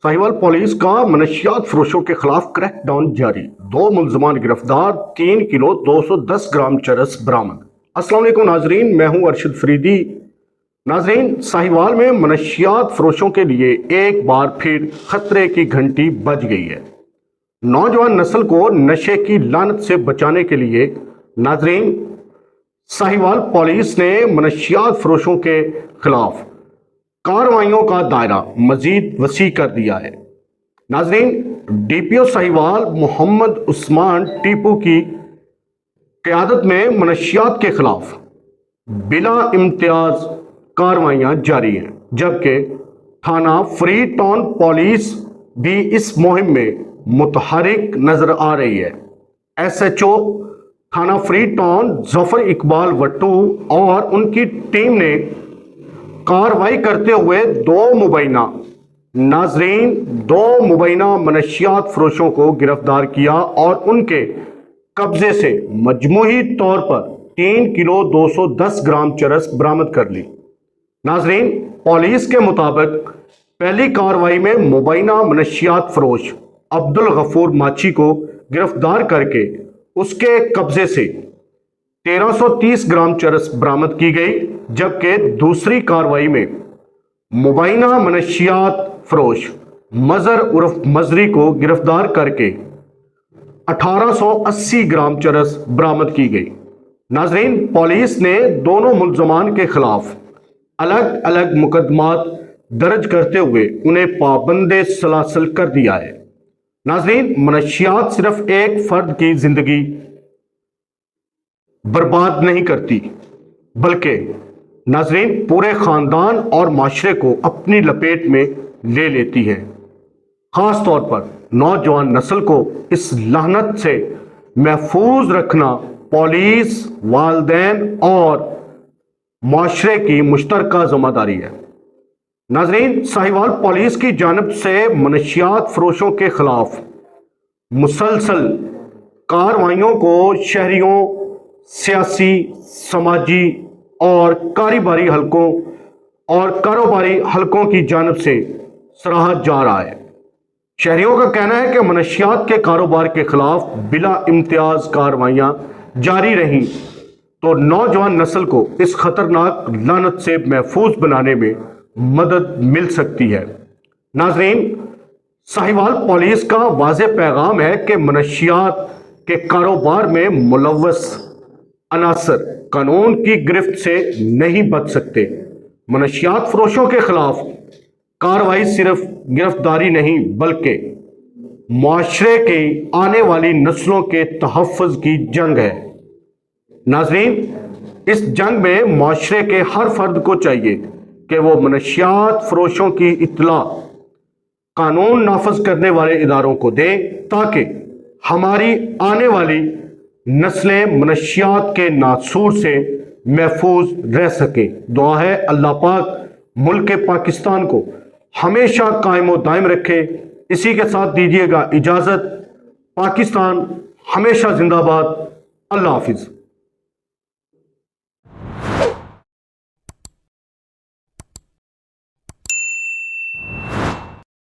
Sahiwal police का मनशियात फरोशों के खिलाफ क्रैक डाउन जारी। 2 मुलजमान गिरफ्तार, 3 किलो 210 ग्राम चरस बरामद। अस्सलाम वालेकुम नाजरीन, मैं हूं अरशद फरीदी। नाजरीन, साहिवाल में मनशियात फरोशों के लिए एक बार फिर खतरे की घंटी बज गई है। नौजवान नस्ल को नशे की लानत से बचाने के लिए नाजरीन साहिवाल पुलिस ने मनशियात फरोशों के खिलाफ कार्रवाइयों का दायरा मजीद वसी कर दिया है। नाजरीन, डीपीओ साहिवाल मोहम्मद उस्मान टीपू की क़यादत में मनशियात के खिलाफ बिला इम्तियाज कार्रवाइयां जारी हैं, जबकि थाना फ्री टाउन पुलिस भी इस मुहिम में मुतहरिक नजर आ रही है। SHO थाना फ्री टाउन जफर इकबाल वट्टू और उनकी टीम ने कार्रवाई करते हुए दो मुबैना मनशियात फरोशों को गिरफ्तार किया और उनके कब्जे से मजमूही तौर पर 3 किलो 210 ग्राम चरस बरामद कर ली। नाजरीन, पुलिस के मुताबिक पहली कार्रवाई में मुबैना मनशियात फरोश अब्दुल गफूर माची को गिरफ्तार करके उसके कब्जे से 1330 ग्राम चरस बरामद की गई, जबकि दूसरी कार्रवाई में मुबैना मनशियात फरोश मजर उर्फ मजरी को गिरफ्तार करके 1880 ग्राम चरस बरामद की गई। नाजरीन, पुलिस ने दोनों मुलजमान के खिलाफ अलग अलग मुकदमात दर्ज करते हुए उन्हें पाबंदे सलासल कर दिया है। नाजरीन, मनशियात सिर्फ एक फर्द की जिंदगी बर्बाद नहीं करती, बल्कि नाजरीन पूरे खानदान और माशरे को अपनी लपेट में ले लेती है। खास तौर पर नौजवान नस्ल को इस लानत से महफूज रखना पुलिस, वालिदैन और माशरे की मुश्तरका जिम्मेदारी है। नाजरीन, साहिवाल पुलिस की जानिब से मनशियात फरोशों के खिलाफ मुसलसल कार्रवाइयों को शहरियों, सियासी, समाजी और कारोबारी हलकों की जानिब से सराहा जा रहा है। शहरियों का कहना है कि मनशियात के कारोबार के खिलाफ बिला इम्तियाज कार्रवाइयां जारी रहीं तो नौजवान नस्ल को इस खतरनाक लानत से महफूज बनाने में मदद मिल सकती है। नाजरीन, साहिवाल पुलिस का वाज़ेह पैगाम है कि मनशियात के कारोबार में मुलव्वस अनासर कानून की गिरफ्त से नहीं बच सकते। मनशियात फरोशों के खिलाफ कार्रवाई सिर्फ गिरफ्तारी नहीं, बल्कि माशरे के आने वाली नस्लों के तहफ़्फ़ुज़ की जंग है। नाजरीन, इस जंग में माशरे के हर फर्द को चाहिए कि वो मनशियात फरोशों की इत्तला कानून नाफज करने वाले इदारों को दे, ताकि हमारी आने वाली नस्लें मनशियात के नासूर से महफूज रह सके। दुआ है अल्लाह पाक मुल्क पाकिस्तान को हमेशा कायम व दायम रखे। इसी के साथ दीजिएगा इजाज़त। पाकिस्तान हमेशा जिंदाबाद। अल्लाह हाफिज़।